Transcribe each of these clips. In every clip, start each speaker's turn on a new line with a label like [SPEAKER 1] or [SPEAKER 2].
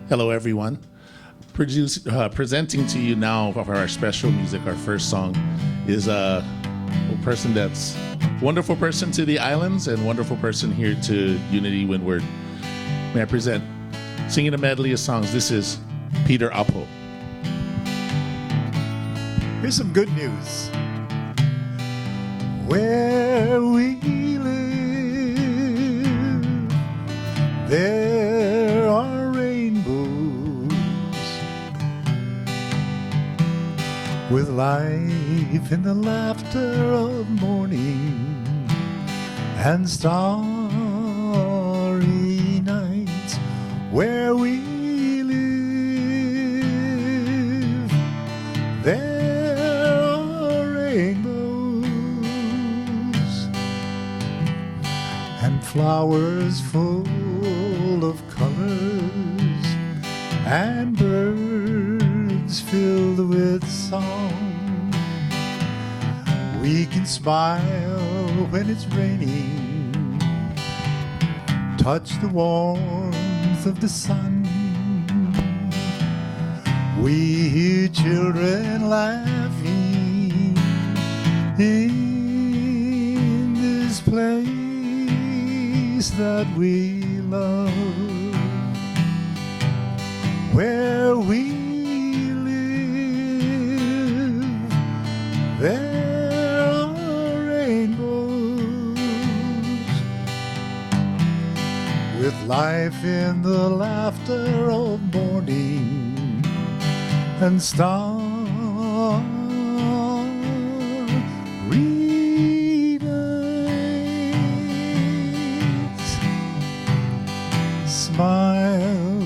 [SPEAKER 1] Hello, everyone. Presenting to you now for our special music, our first song, is a person that's wonderful person to the islands and wonderful person here to Unity Windward. May I present, singing a medley of songs, this is Peter Apo.
[SPEAKER 2] Here's some good news. Where we live, there are rainbows with life in the laughter of morning and starry nights. Where we live, there are rainbows and flowers full of colors and birds filled with song. We can smile when it's raining, touch the warmth of the sun. We hear children laughing in this place that we love. Where we live, there are rainbows with life in the laughter of morning and starry nights. Smile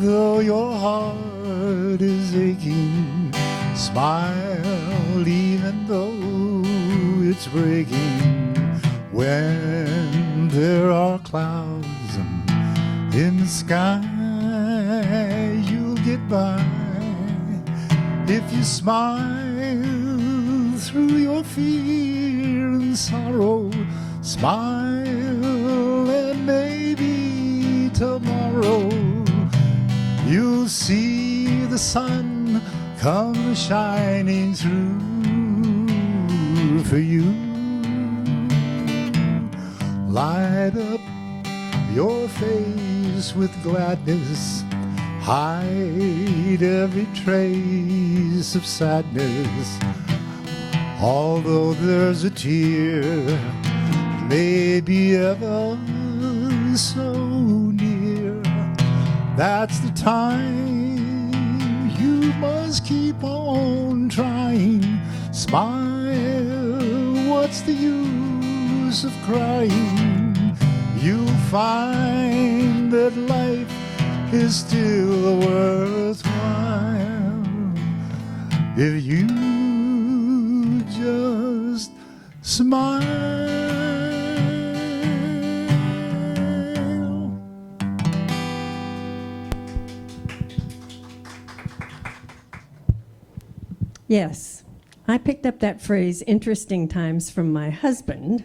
[SPEAKER 2] though your heart is aching, smile even though it's breaking. When there are clouds in the sky, you'll get by if you smile through your fear and sorrow. Smile and maybe tomorrow you'll see the sun come shining through for you. Light up your face with gladness, hide every trace of sadness. Although there's a tear, maybe ever so near, that's the time you must keep on trying. Smile, what's the use of crying? You'll find that life is still worthwhile if you just smile.
[SPEAKER 3] Yes, I picked up that phrase, interesting times, from my husband,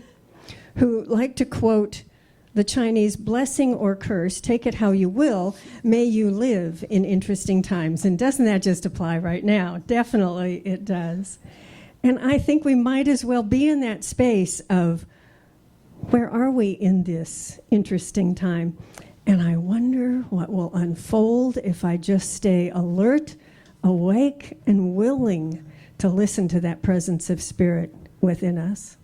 [SPEAKER 3] who liked to quote the Chinese blessing or curse, take it how you will, may you live in interesting times. And doesn't that just apply right now? Definitely it does. And I think we might as well be in that space of where are we in this interesting time? And I wonder what will unfold if I just stay alert, awake, and willing to listen to that presence of spirit within us.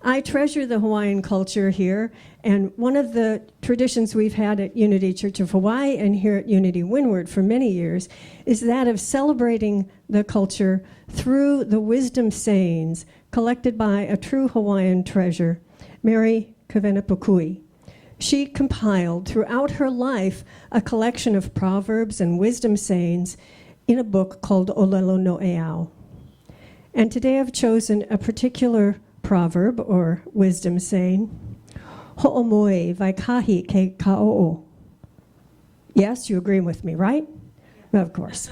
[SPEAKER 3] I treasure the Hawaiian culture here, and one of the traditions we've had at Unity Church of Hawaii and here at Unity Windward for many years is that of celebrating the culture through the wisdom sayings collected by a true Hawaiian treasure, Mary Kavenapukui. She compiled throughout her life a collection of proverbs and wisdom sayings in a book called Olelo no Eau. And today I've chosen a particular proverb or wisdom saying, Ho'omoe vaikahi ke ka'o'o. Yes, you agree with me, right? Of course.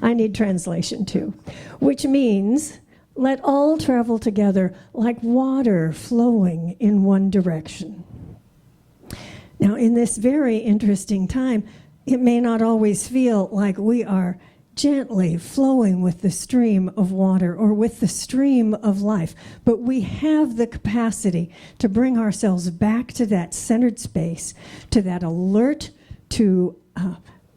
[SPEAKER 3] I need translation too. Which means, let all travel together like water flowing in one direction. Now, in this very interesting time, it may not always feel like we are gently flowing with the stream of water or with the stream of life, but we have the capacity to bring ourselves back to that centered space, to that alert, to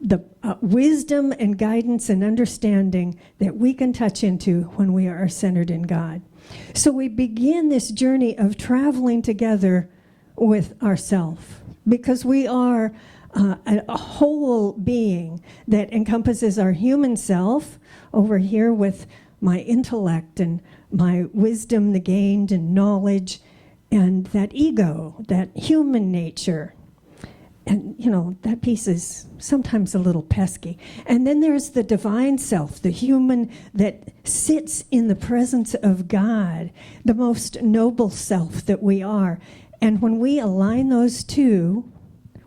[SPEAKER 3] the wisdom and guidance and understanding that we can touch into when we are centered in God. So we begin this journey of traveling together with ourself, because we are a whole being that encompasses our human self over here with my intellect and my wisdom, the gained and knowledge, and that ego, that human nature. And, that piece is sometimes a little pesky. And then there's the divine self, the human that sits in the presence of God, the most noble self that we are. And when we align those two,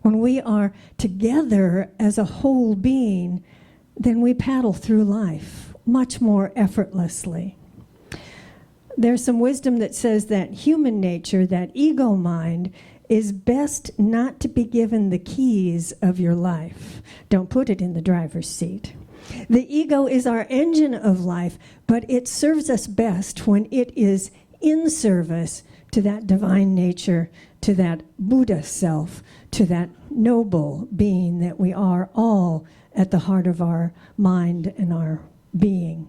[SPEAKER 3] when we are together as a whole being, then we paddle through life much more effortlessly. There's some wisdom that says that human nature, that ego mind, is best not to be given the keys of your life. Don't put it in the driver's seat. The ego is our engine of life, but it serves us best when it is in service to that divine nature, to that Buddha self, to that noble being that we are all at the heart of our mind and our being.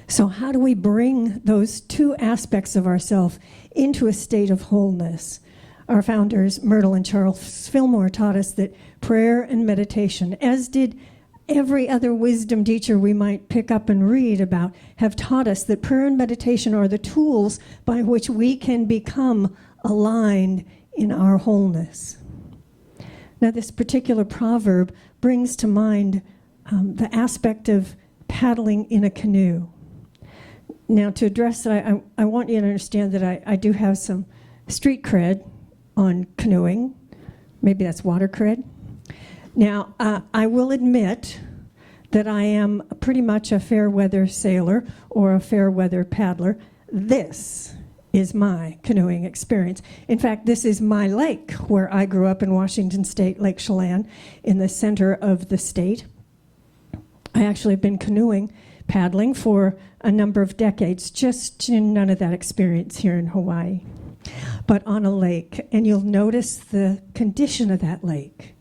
[SPEAKER 3] So how do we bring those two aspects of ourself into a state of wholeness? Our founders, Myrtle and Charles Fillmore, taught us that prayer and meditation, as did every other wisdom teacher we might pick up and read about, have taught us that prayer and meditation are the tools by which we can become aligned in our wholeness. Now, this particular proverb brings to mind the aspect of paddling in a canoe. Now, to address that, I want you to understand that I do have some street cred on canoeing. Maybe that's water cred. Now, I will admit that I am pretty much a fair weather sailor or a fair weather paddler. This is my canoeing experience. In fact, this is my lake where I grew up in Washington State, Lake Chelan, in the center of the state. I actually have been canoeing, paddling for a number of decades, just none of that experience here in Hawaii, but on a lake. And you'll notice the condition of that lake.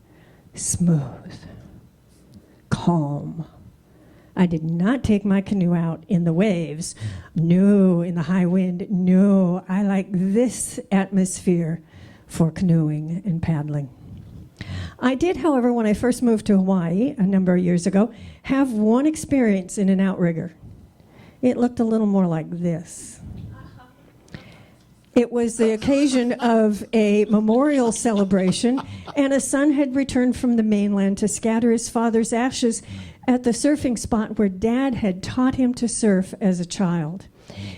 [SPEAKER 3] Smooth, calm. I did not take my canoe out in the waves. No, in the high wind. No, I like this atmosphere for canoeing and paddling. I did, however, when I first moved to Hawaii a number of years ago, have one experience in an outrigger. It looked a little more like this. It was the occasion of a memorial celebration, and a son had returned from the mainland to scatter his father's ashes at the surfing spot where Dad had taught him to surf as a child.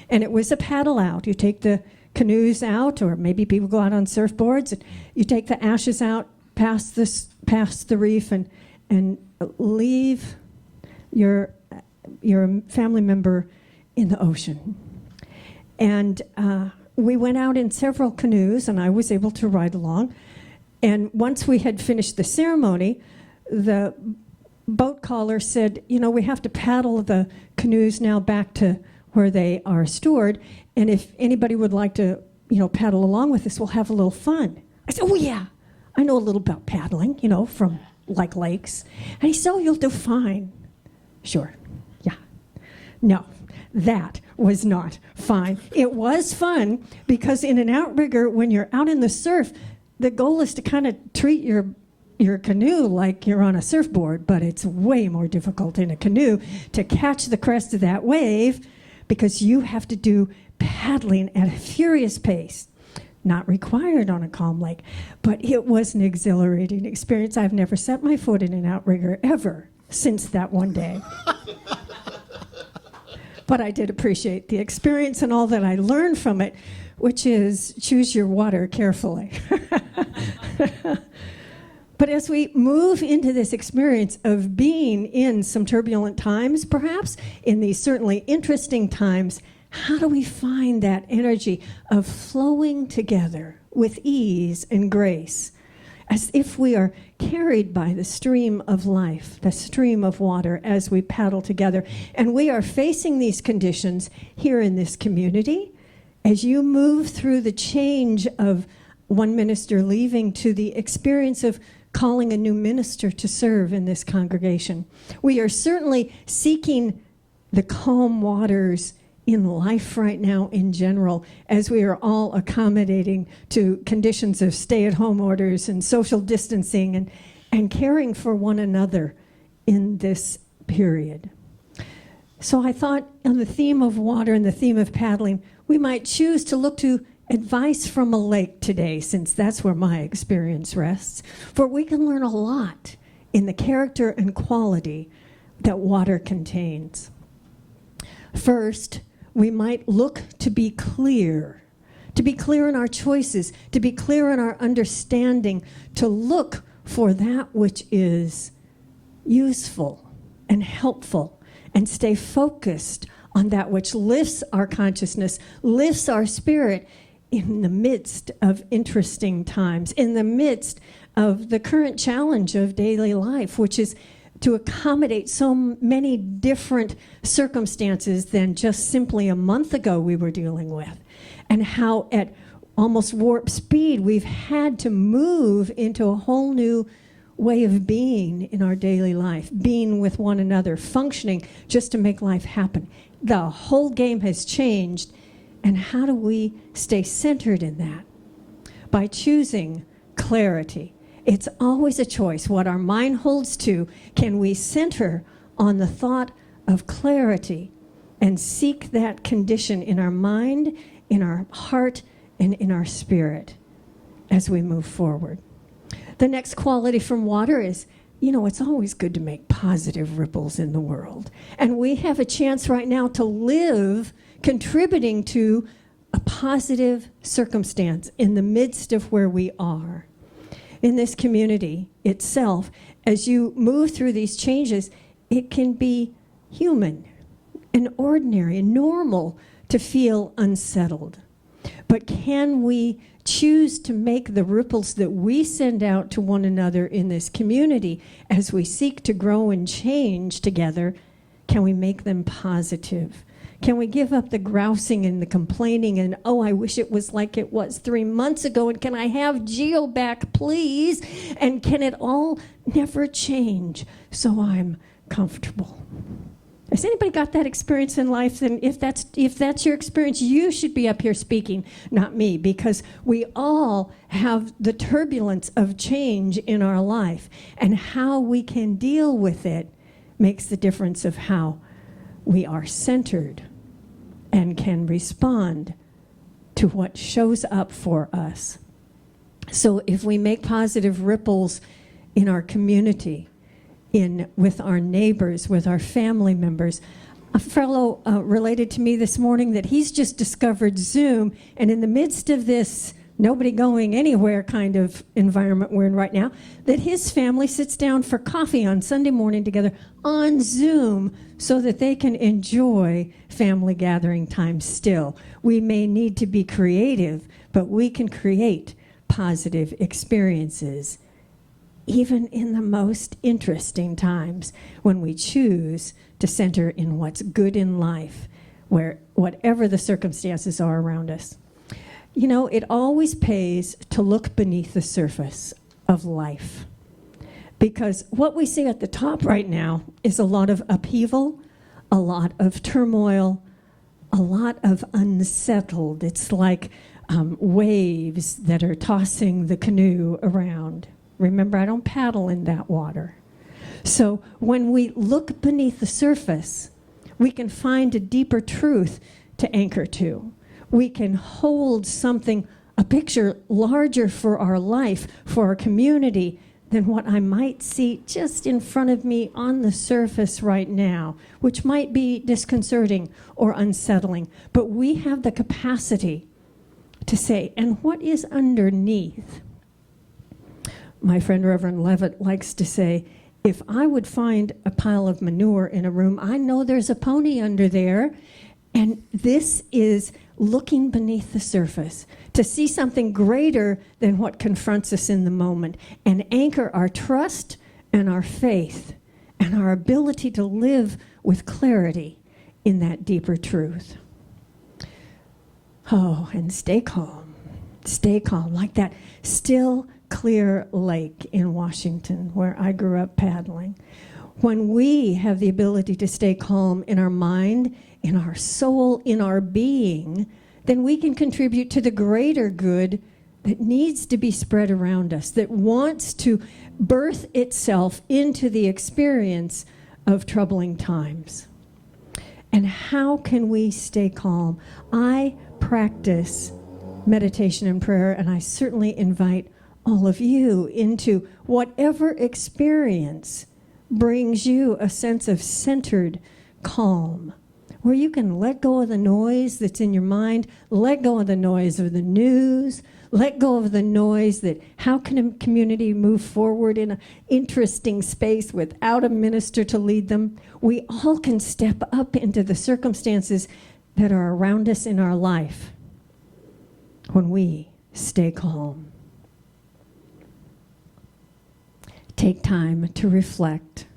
[SPEAKER 3] And it was a paddle out. You take the canoes out, or maybe people go out on surfboards, and you take the ashes out past the reef and leave your family member in the ocean. And we went out in several canoes, and I was able to ride along. And once we had finished the ceremony, the boat caller said, we have to paddle the canoes now back to where they are stored. And if anybody would like to, paddle along with us, we'll have a little fun. I said, oh, yeah, I know a little about paddling, from like lakes. And he said, oh, you'll do fine. Sure, yeah. No, that was not fine. It was fun because in an outrigger, when you're out in the surf, the goal is to kind of treat your canoe like you're on a surfboard, but it's way more difficult in a canoe to catch the crest of that wave because you have to do paddling at a furious pace. Not required on a calm lake, but it was an exhilarating experience. I've never set my foot in an outrigger ever since that one day. But I did appreciate the experience and all that I learned from it, which is choose your water carefully. But as we move into this experience of being in some turbulent times, perhaps in these certainly interesting times, how do we find that energy of flowing together with ease and grace as if we are carried by the stream of life, the stream of water as we paddle together. And we are facing these conditions here in this community. As you move through the change of one minister leaving to the experience of calling a new minister to serve in this congregation, we are certainly seeking the calm waters in life right now in general, as we are all accommodating to conditions of stay-at-home orders and social distancing and caring for one another in this period. So I thought on the theme of water and the theme of paddling, we might choose to look to advice from a lake today, since that's where my experience rests, for we can learn a lot in the character and quality that water contains. First, we might look to be clear in our choices, to be clear in our understanding, to look for that which is useful and helpful, and stay focused on that which lifts our consciousness, lifts our spirit in the midst of interesting times, in the midst of the current challenge of daily life, which is to accommodate so many different circumstances than just simply a month ago we were dealing with, and how at almost warp speed we've had to move into a whole new way of being in our daily life, being with one another, functioning just to make life happen. The whole game has changed, and how do we stay centered in that? By choosing clarity. It's always a choice. What our mind holds to, can we center on the thought of clarity and seek that condition in our mind, in our heart, and in our spirit as we move forward? The next quality from water is, it's always good to make positive ripples in the world. And we have a chance right now to live contributing to a positive circumstance in the midst of where we are. In this community itself, as you move through these changes, it can be human and ordinary and normal to feel unsettled. But can we choose to make the ripples that we send out to one another in this community as we seek to grow and change together, can we make them positive? Can we give up the grousing and the complaining and, I wish it was like it was 3 months ago, and can I have Geo back, please? And can it all never change so I'm comfortable? Has anybody got that experience in life? Then if that's your experience, you should be up here speaking, not me, because we all have the turbulence of change in our life, and how we can deal with it makes the difference of how we are centered and can respond to what shows up for us. So if we make positive ripples in our community, with our neighbors, with our family members. A fellow related to me this morning that he's just discovered Zoom, and in the midst of this nobody going anywhere kind of environment we're in right now, that his family sits down for coffee on Sunday morning together on Zoom so that they can enjoy family gathering time still. We may need to be creative, but we can create positive experiences even in the most interesting times when we choose to center in what's good in life, whatever the circumstances are around us. It always pays to look beneath the surface of life, because what we see at the top right now is a lot of upheaval, a lot of turmoil, a lot of unsettled. It's like waves that are tossing the canoe around. Remember, I don't paddle in that water. So when we look beneath the surface, we can find a deeper truth to anchor to. We can hold something, a picture larger for our life, for our community, than what I might see just in front of me on the surface right now, which might be disconcerting or unsettling. But we have the capacity to say, and what is underneath? My friend Reverend Levitt likes to say, if I would find a pile of manure in a room, I know there's a pony under there, And this is looking beneath the surface to see something greater than what confronts us in the moment and anchor our trust and our faith and our ability to live with clarity in that deeper truth. Oh, and stay calm. Stay calm, like that still, clear lake in Washington where I grew up paddling. When we have the ability to stay calm in our mind, in our soul, in our being, then we can contribute to the greater good that needs to be spread around us, that wants to birth itself into the experience of troubling times. And how can we stay calm? I practice meditation and prayer, and I certainly invite all of you into whatever experience brings you a sense of centered calm, where you can let go of the noise that's in your mind, let go of the noise of the news, let go of the noise that how can a community move forward in an interesting space without a minister to lead them. We all can step up into the circumstances that are around us in our life when we stay calm. Take time to reflect.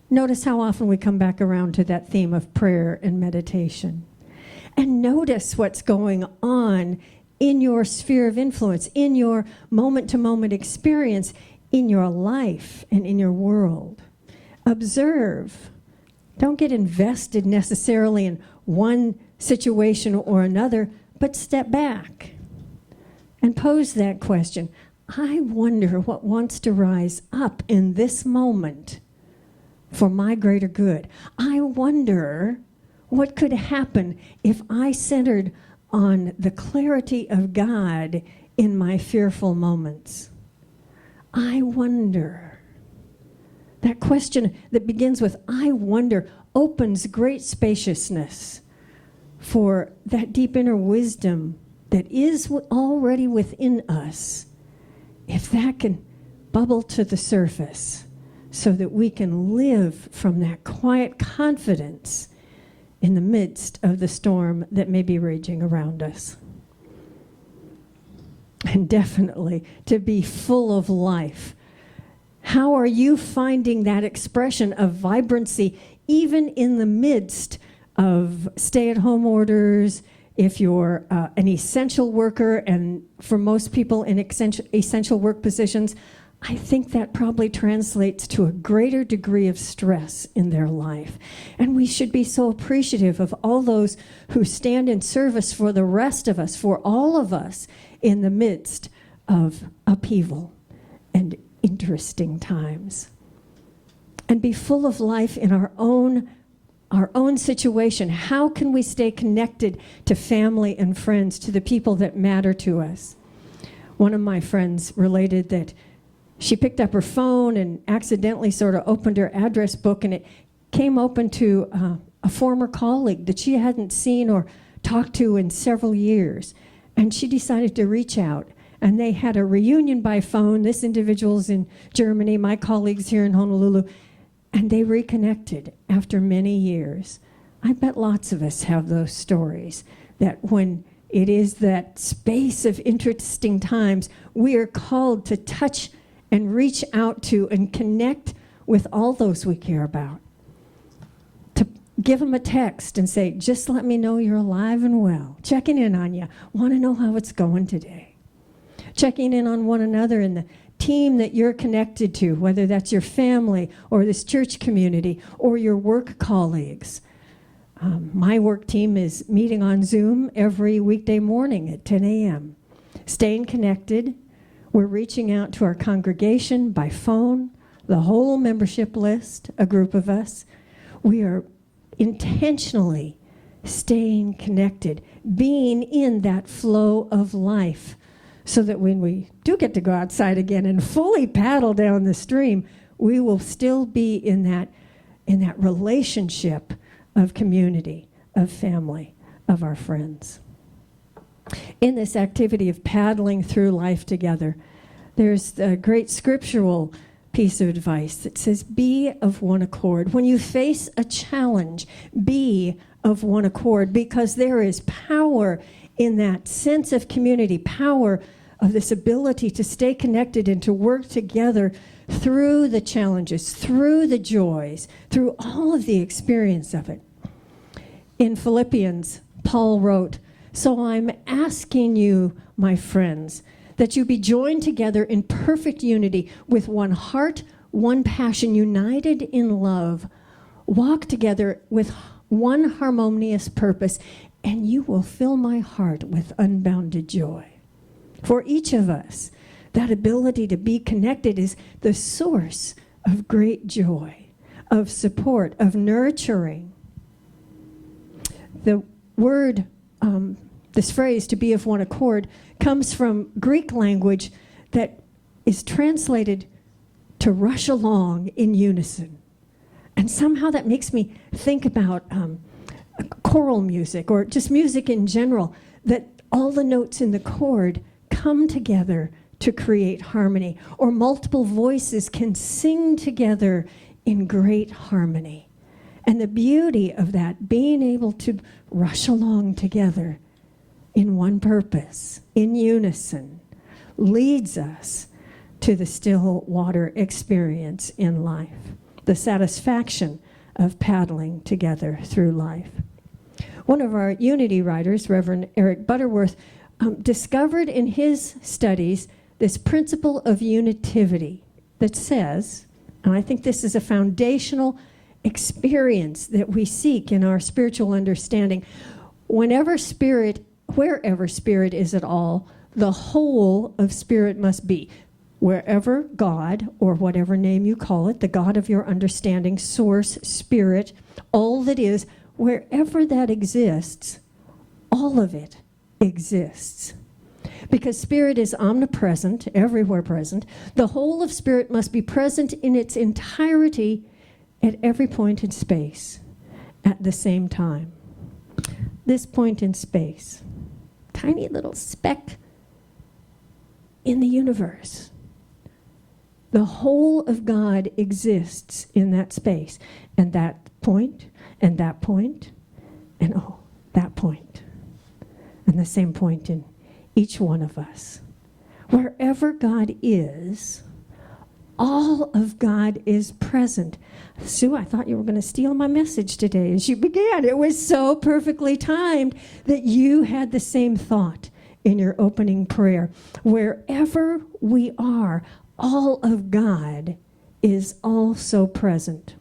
[SPEAKER 3] Notice how often we come back around to that theme of prayer and meditation. And notice what's going on in your sphere of influence, in your moment-to-moment experience, in your life and in your world. Observe. Don't get invested necessarily in one situation or another, but step back and pose that question. I wonder what wants to rise up in this moment for my greater good. I wonder what could happen if I centered on the clarity of God in my fearful moments. I wonder. That question that begins with I wonder opens great spaciousness for that deep inner wisdom that is already within us. If that can bubble to the surface so that we can live from that quiet confidence in the midst of the storm that may be raging around us. And definitely to be full of life. How are you finding that expression of vibrancy even in the midst of stay-at-home orders? If you're an essential worker, and for most people in essential work positions, I think that probably translates to a greater degree of stress in their life. And we should be so appreciative of all those who stand in service for the rest of us, for all of us, in the midst of upheaval and interesting times. And be full of life in our own situation. How can we stay connected to family and friends, to the people that matter to us? One of my friends related that she picked up her phone and accidentally sort of opened her address book, and it came open to a former colleague that she hadn't seen or talked to in several years. And she decided to reach out, and they had a reunion by phone. This individual's in Germany, my colleague's here in Honolulu. And they reconnected after many years. I bet lots of us have those stories, that when it is that space of interesting times, we are called to touch and reach out to and connect with all those we care about. To give them a text and say, just let me know you're alive and well. Checking in on you. Want to know how it's going today. Checking in on one another in the team that you're connected to, whether that's your family or this church community or your work colleagues. My work team is meeting on Zoom every weekday morning at 10 a.m. Staying connected. We're reaching out to our congregation by phone, the whole membership list, a group of us. We are intentionally staying connected, being in that flow of life, so that when we do get to go outside again and fully paddle down the stream, we will still be in that relationship of community, of family, of our friends. In this activity of paddling through life together, there's a great scriptural piece of advice that says, be of one accord. When you face a challenge, be of one accord, because there is power in that sense of community, power of this ability to stay connected and to work together through the challenges, through the joys, through all of the experience of it. In Philippians, Paul wrote, "So I'm asking you, my friends, that you be joined together in perfect unity with one heart, one passion, united in love. Walk together with one harmonious purpose, and you will fill my heart with unbounded joy." For each of us, that ability to be connected is the source of great joy, of support, of nurturing. The word, this phrase, to be of one accord, comes from Greek language that is translated to rush along in unison. And somehow that makes me think about choral music, or just music in general, that all the notes in the chord come together to create harmony, or multiple voices can sing together in great harmony. And the beauty of that, being able to rush along together in one purpose, in unison, leads us to the still water experience in life, the satisfaction of paddling together through life. One of our Unity writers, Reverend Eric Butterworth, discovered in his studies this principle of unitivity that says, and I think this is a foundational experience that we seek in our spiritual understanding, wherever spirit is at all, the whole of spirit must be. Wherever God, or whatever name you call it, the God of your understanding, source, spirit, all that is, wherever that exists, all of it exists. Because spirit is omnipresent, everywhere present, the whole of spirit must be present in its entirety at every point in space at the same time. This point in space, tiny little speck in the universe. The whole of God exists in that space, and that point, and that point, and that point, and the same point in each one of us. Wherever God is, all of God is present. Sue, I thought you were going to steal my message today as you began. It was so perfectly timed that you had the same thought in your opening prayer. Wherever we are, all of God is also present.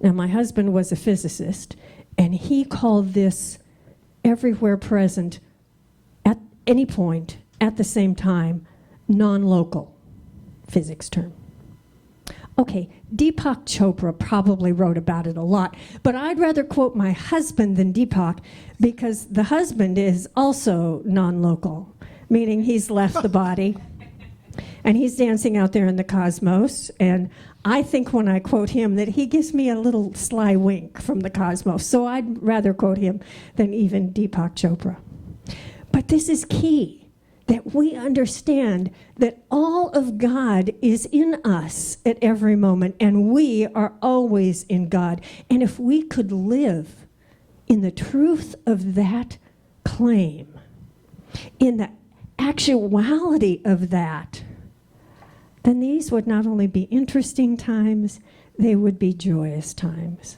[SPEAKER 3] Now, my husband was a physicist, and he called this everywhere present at any point at the same time non-local physics term. Okay, Deepak Chopra probably wrote about it a lot, but I'd rather quote my husband than Deepak, because the husband is also non-local, meaning he's left the body and he's dancing out there in the cosmos. And I think when I quote him that he gives me a little sly wink from the cosmos. So I'd rather quote him than even Deepak Chopra. But this is key, that we understand that all of God is in us at every moment, and we are always in God. And if we could live in the truth of that claim, in the actuality of that, then these would not only be interesting times, they would be joyous times.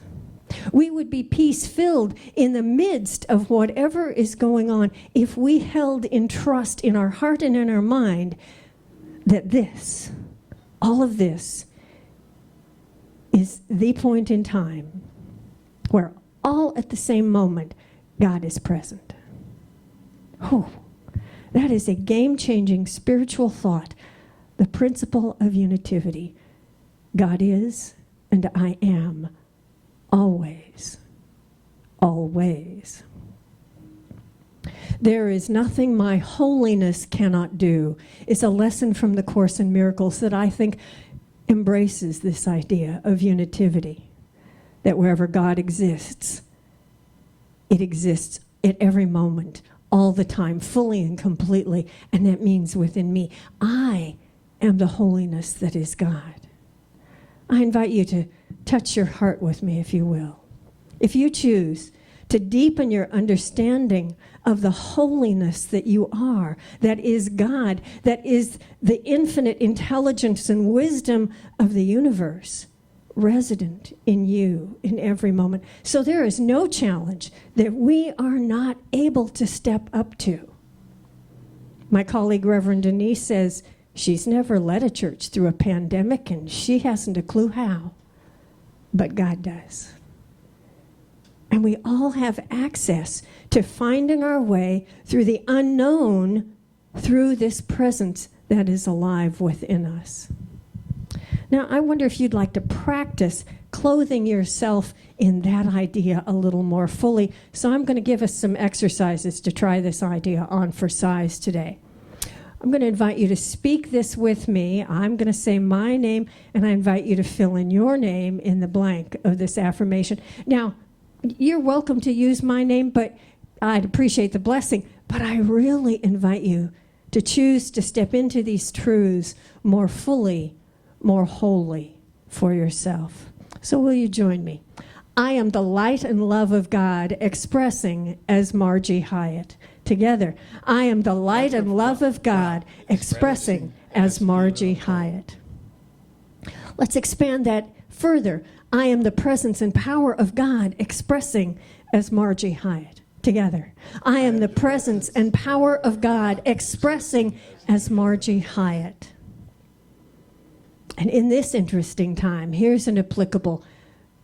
[SPEAKER 3] We would be peace-filled in the midst of whatever is going on if we held in trust in our heart and in our mind that this, all of this, is the point in time where all at the same moment God is present. Oh, that is a game-changing spiritual thought. The principle of unitivity. God is and I am always, always. There is nothing my holiness cannot do. It's a lesson from the Course in Miracles that I think embraces this idea of unitivity, that wherever God exists, it exists at every moment, all the time, fully and completely, and that means within me. I am the holiness that is God. I invite you to touch your heart with me, if you will. if you choose to deepen your understanding of the holiness that you are, that is God, that is the infinite intelligence and wisdom of the universe, resident in you in every moment. So there is no challenge that we are not able to step up to. My colleague, Reverend Denise, says she's never led a church through a pandemic and she hasn't a clue how, but God does. And we all have access to finding our way through the unknown through this presence that is alive within us. Now, I wonder if you'd like to practice clothing yourself in that idea a little more fully. So I'm going to give us some exercises to try this idea on for size today. I'm going to invite you to speak this with me. I'm going to say my name, and I invite you to fill in your name in the blank of this affirmation. Now, you're welcome to use my name, but I'd appreciate the blessing. But I really invite you to choose to step into these truths more fully, more wholly for yourself. So will you join me? I am the light and love of God expressing as Margie Hyatt. Together, I am the light and love of God expressing as Margie Hyatt. Let's expand that further. I am the presence and power of God expressing as Margie Hyatt. Together, I am the presence and power of God expressing as Margie Hyatt. And in this interesting time, here's an applicable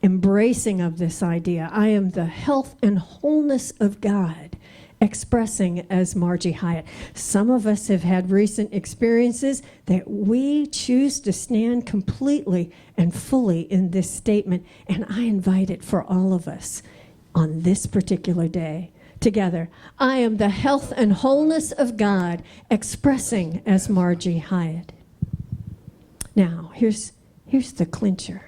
[SPEAKER 3] embracing of this idea. I am the health and wholeness of God expressing as Margie Hyatt. Some of us have had recent experiences that we choose to stand completely and fully in this statement, and I invite it for all of us on this particular day. Together, I am the health and wholeness of God expressing as Margie Hyatt. Now, here's the clincher.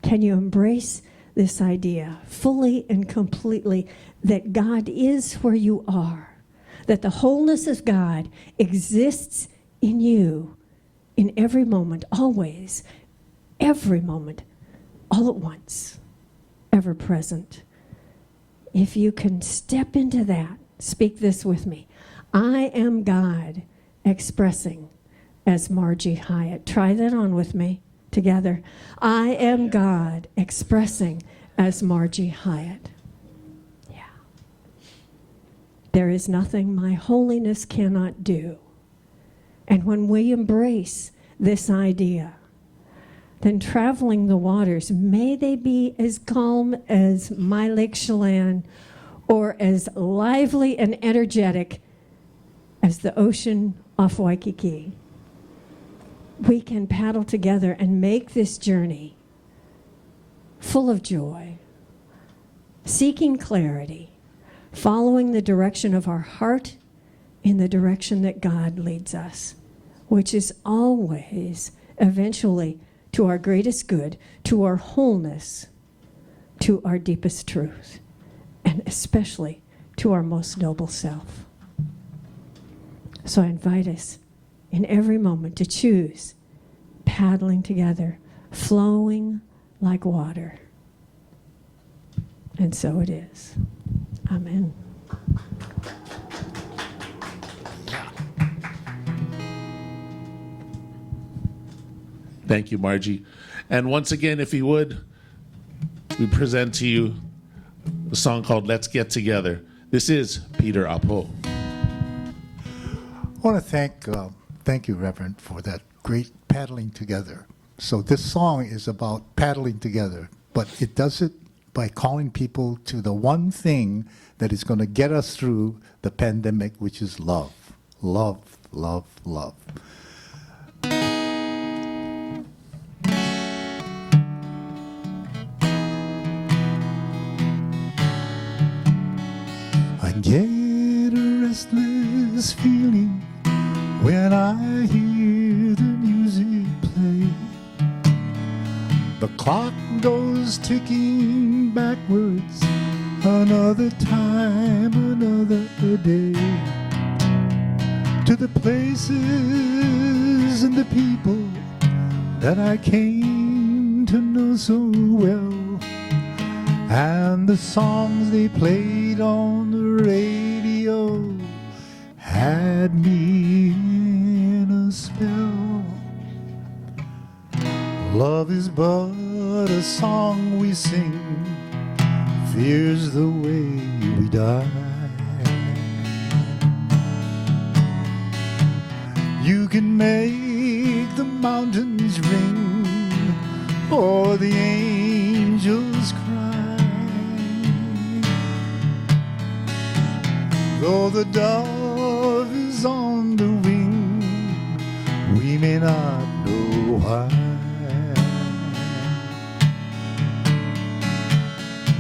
[SPEAKER 3] Can you embrace this idea fully and completely that God is where you are, that the wholeness of God exists in you in every moment, always, every moment, all at once, ever present? If you can step into that, speak this with me. I am God expressing as Margie Hyatt. Try that on with me together. I am God expressing as Margie Hyatt. Yeah. There is nothing my holiness cannot do. And when we embrace this idea, then traveling the waters, may they be as calm as my Lake Chelan or as lively and energetic as the ocean off Waikiki. We can paddle together and make this journey full of joy, seeking clarity, following the direction of our heart in the direction that God leads us, which is always, eventually, to our greatest good, to our wholeness, to our deepest truth, and especially to our most noble self. So I invite us in every moment to choose paddling together, flowing like water. And so it is. Amen.
[SPEAKER 1] Thank you, Margie. And once again, if you would, we present to you a song called Let's Get Together. This is Peter Apo.
[SPEAKER 2] I want to thank you, Reverend, for that great paddling together. So this song is about paddling together, but it does it by calling people to the one thing that is going to get us through the pandemic, which is love. Love, love, love. I get a restless feeling when I hear the music play. The clock goes ticking backwards, another time, another day, to the places and the people that I came to know so well. and the songs they played on the radio had me in a spell. Love is but a song we sing, fear's the way we die. You can make the mountains ring or the angels cry, though the dove is on the wing, we may not know why.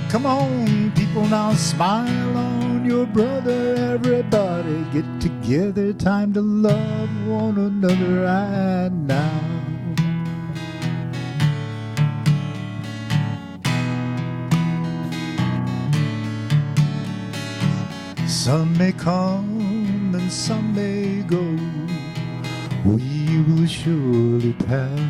[SPEAKER 2] Come on, people, now smile on your brother. Everybody get together. Time to love one another right now. Some may come and some may go. We will surely pass.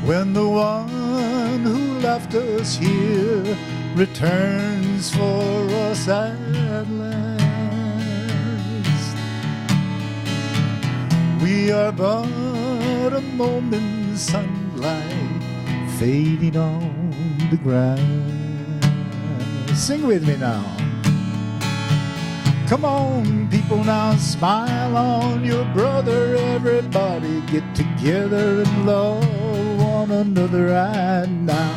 [SPEAKER 2] When the one who left us here returns for us at last, we are but a moment's sunlight fading on the grass. Sing with me now. Come on, people, now smile on your brother. Everybody get together and love one another right now.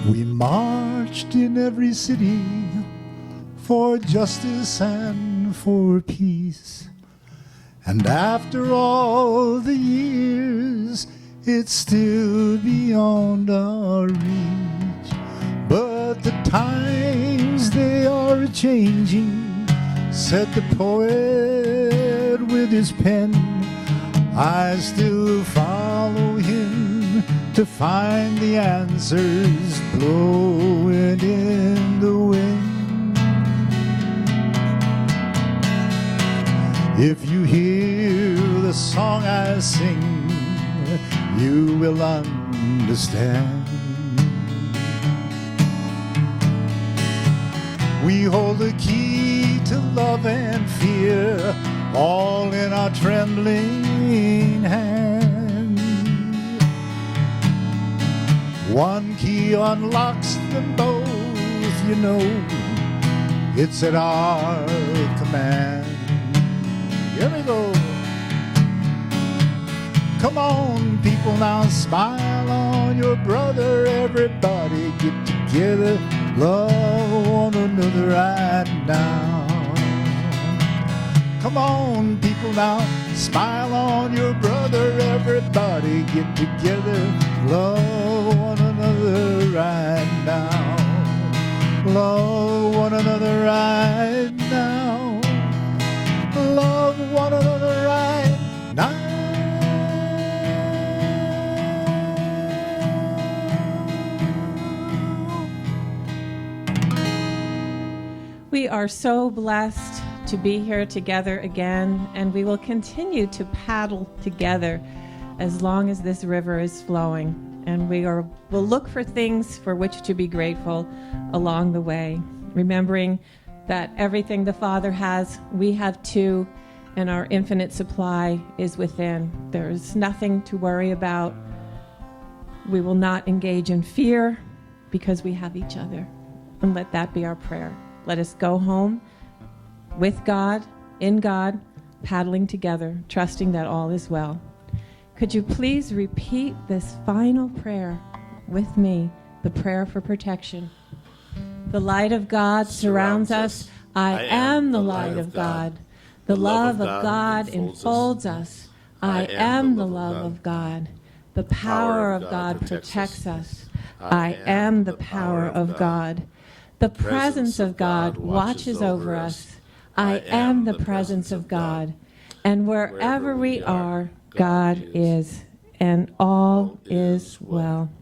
[SPEAKER 2] We marched in every city for justice and for peace, and after all the years, it's still beyond our reach. But the times, they are changing, said the poet with his pen. I still follow him to find the answers blowing in the wind. If you hear the song I sing, you will understand. We hold the key to love and fear, all in our trembling hand. One key unlocks them both, you know, it's at our command. Here we go. Come on, people, now smile on your brother. Everybody get together, love one another right now. Come on, people, now smile on your brother. Everybody get together, love one another right now. Love one another right now. Love one another right now.
[SPEAKER 4] We are so blessed to be here together again, and we will continue to paddle together as long as this river is flowing. And we'll look for things for which to be grateful along the way, remembering that everything the Father has, we have too, and our infinite supply is within. There's nothing to worry about. We will not engage in fear because we have each other. And let that be our prayer. Let us go home with God, in God, paddling together, trusting that all is well. Could you please repeat this final prayer with me, the prayer for protection? The light of God surrounds us. I am the light of God. The love of God enfolds us. I am the love of God. The power of God protects us. I am the power of God. The presence of God watches over us. I am the presence of God. And wherever we are, God is, and all is well.